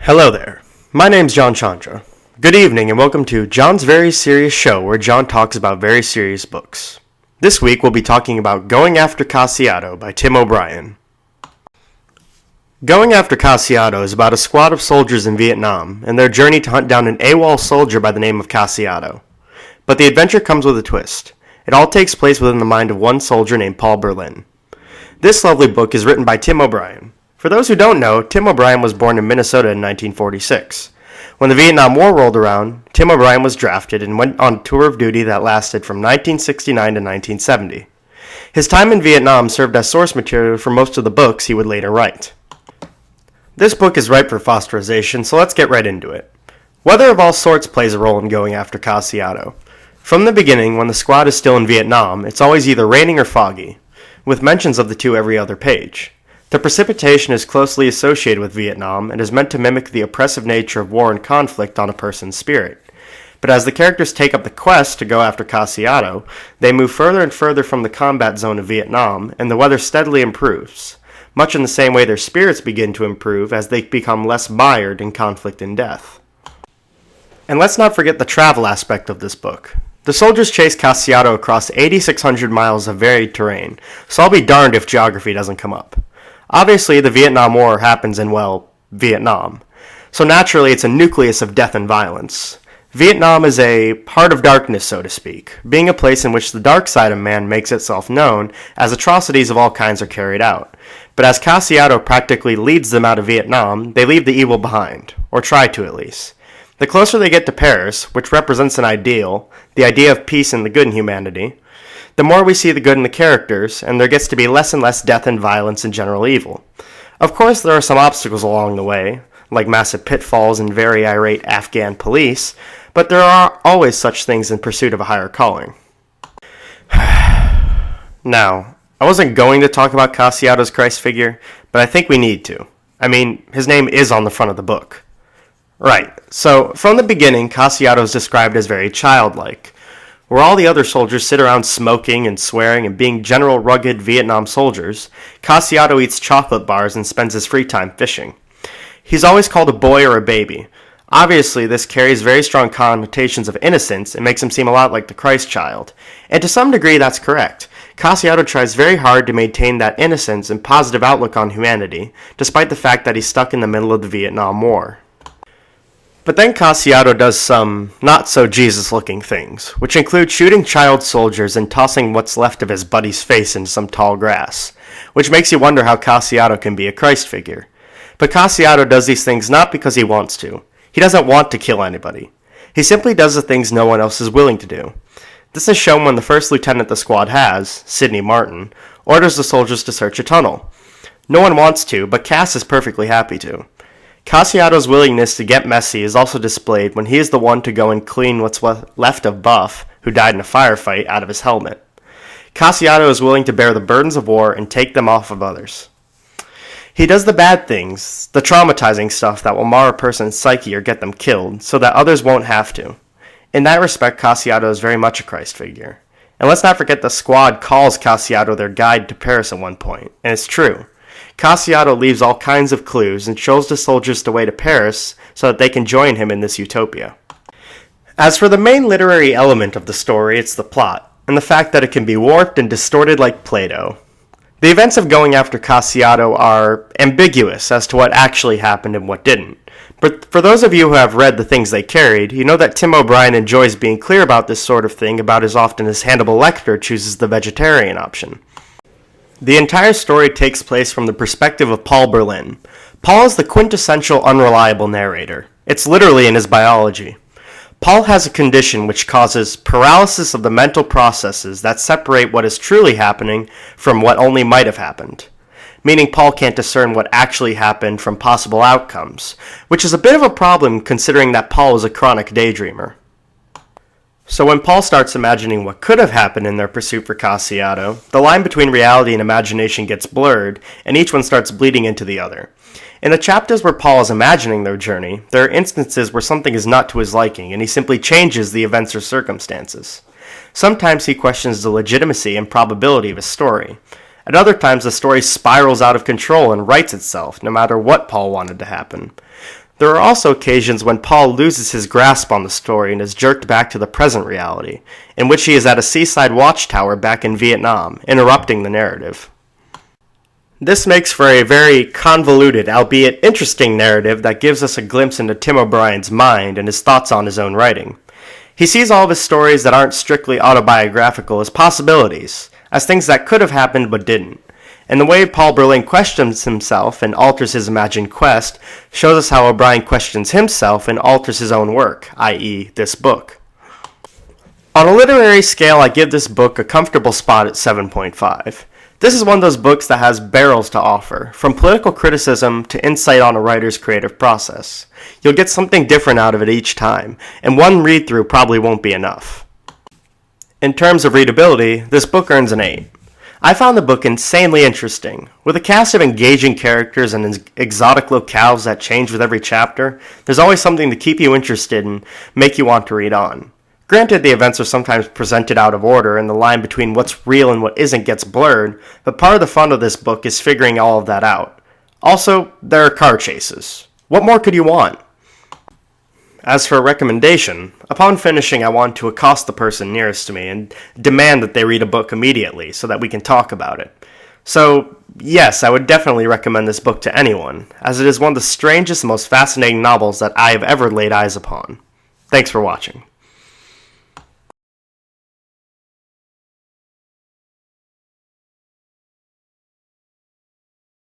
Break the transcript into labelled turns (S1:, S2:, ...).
S1: Hello there. My name's John Chandra. Good evening and welcome to John's Very Serious Show, where John talks about very serious books. This week we'll be talking about Going After Cacciato by Tim O'Brien. Going After Cacciato is about a squad of soldiers in Vietnam and their journey to hunt down an AWOL soldier by the name of Cacciato. But the adventure comes with a twist. It all takes place within the mind of one soldier named Paul Berlin. This lovely book is written by Tim O'Brien. For those who don't know, Tim O'Brien was born in Minnesota in 1946. When the Vietnam War rolled around, Tim O'Brien was drafted and went on a tour of duty that lasted from 1969 to 1970. His time in Vietnam served as source material for most of the books he would later write. This book is ripe for fosterization, so let's get right into it. Weather of all sorts plays a role in Going After Cacciato. From the beginning, when the squad is still in Vietnam, it's always either raining or foggy, with mentions of the two every other page. The precipitation is closely associated with Vietnam and is meant to mimic the oppressive nature of war and conflict on a person's spirit. But as the characters take up the quest to go after Cacciato, they move further and further from the combat zone of Vietnam, and the weather steadily improves, much in the same way their spirits begin to improve as they become less mired in conflict and death. And let's not forget the travel aspect of this book. The soldiers chase Cacciato across 8,600 miles of varied terrain, so I'll be darned if geography doesn't come up. Obviously, the Vietnam War happens in, Vietnam. So naturally, it's a nucleus of death and violence. Vietnam is a heart of darkness, so to speak, being a place in which the dark side of man makes itself known as atrocities of all kinds are carried out. But as Cacciato practically leads them out of Vietnam, they leave the evil behind, or try to at least. The closer they get to Paris, which represents an ideal, the idea of peace and the good in humanity, the more we see the good in the characters, and there gets to be less and less death and violence and general evil. Of course, there are some obstacles along the way, like massive pitfalls and very irate Afghan police, but there are always such things in pursuit of a higher calling. Now, I wasn't going to talk about Cacciato's Christ figure, but I think we need to. I mean, his name is on the front of the book. Right, so from the beginning, Cacciato is described as very childlike. Where all the other soldiers sit around smoking and swearing and being general rugged Vietnam soldiers, Cacciato eats chocolate bars and spends his free time fishing. He's always called a boy or a baby. Obviously, this carries very strong connotations of innocence and makes him seem a lot like the Christ child. And to some degree, that's correct. Cacciato tries very hard to maintain that innocence and positive outlook on humanity, despite the fact that he's stuck in the middle of the Vietnam War. But then Cacciato does some not-so-Jesus-looking things, which include shooting child soldiers and tossing what's left of his buddy's face into some tall grass, which makes you wonder how Cacciato can be a Christ figure. But Cacciato does these things not because he wants to. He doesn't want to kill anybody. He simply does the things no one else is willing to do. This is shown when the first lieutenant the squad has, Sidney Martin, orders the soldiers to search a tunnel. No one wants to, but Cass is perfectly happy to. Cacciato's willingness to get messy is also displayed when he is the one to go and clean what's left of Buff, who died in a firefight, out of his helmet. Cacciato is willing to bear the burdens of war and take them off of others. He does the bad things, the traumatizing stuff that will mar a person's psyche or get them killed, so that others won't have to. In that respect, Cacciato is very much a Christ figure. And let's not forget the squad calls Cacciato their guide to Paris at one point, and it's true. Cacciato leaves all kinds of clues and shows the soldiers the way to Paris so that they can join him in this utopia. As for the main literary element of the story, it's the plot, and the fact that it can be warped and distorted like Play-Doh. The events of Going After Cacciato are ambiguous as to what actually happened and what didn't. But for those of you who have read the things they carried, you know that Tim O'Brien enjoys being clear about this sort of thing about as often as Hannibal Lecter chooses the vegetarian option. The entire story takes place from the perspective of Paul Berlin. Paul is the quintessential unreliable narrator. It's literally in his biology. Paul has a condition which causes paralysis of the mental processes that separate what is truly happening from what only might have happened. Meaning Paul can't discern what actually happened from possible outcomes, which is a bit of a problem considering that Paul is a chronic daydreamer. So when Paul starts imagining what could have happened in their pursuit for Cacciato, the line between reality and imagination gets blurred, and each one starts bleeding into the other. In the chapters where Paul is imagining their journey, there are instances where something is not to his liking, and he simply changes the events or circumstances. Sometimes he questions the legitimacy and probability of his story. At other times, the story spirals out of control and writes itself, no matter what Paul wanted to happen. There are also occasions when Paul loses his grasp on the story and is jerked back to the present reality, in which he is at a seaside watchtower back in Vietnam, interrupting the narrative. This makes for a very convoluted, albeit interesting narrative that gives us a glimpse into Tim O'Brien's mind and his thoughts on his own writing. He sees all of his stories that aren't strictly autobiographical as possibilities, as things that could have happened but didn't. And the way Paul Berling questions himself and alters his imagined quest shows us how O'Brien questions himself and alters his own work, i.e., this book. On a literary scale, I give this book a comfortable spot at 7.5. This is one of those books that has barrels to offer, from political criticism to insight on a writer's creative process. You'll get something different out of it each time, and one read-through probably won't be enough. In terms of readability, this book earns an 8. I found the book insanely interesting. With a cast of engaging characters and exotic locales that change with every chapter, there's always something to keep you interested and make you want to read on. Granted, the events are sometimes presented out of order and the line between what's real and what isn't gets blurred, but part of the fun of this book is figuring all of that out. Also, there are car chases. What more could you want? As for a recommendation, upon finishing I want to accost the person nearest to me and demand that they read a book immediately so that we can talk about it. So, yes, I would definitely recommend this book to anyone, as it is one of the strangest and most fascinating novels that I have ever laid eyes upon. Thanks for watching.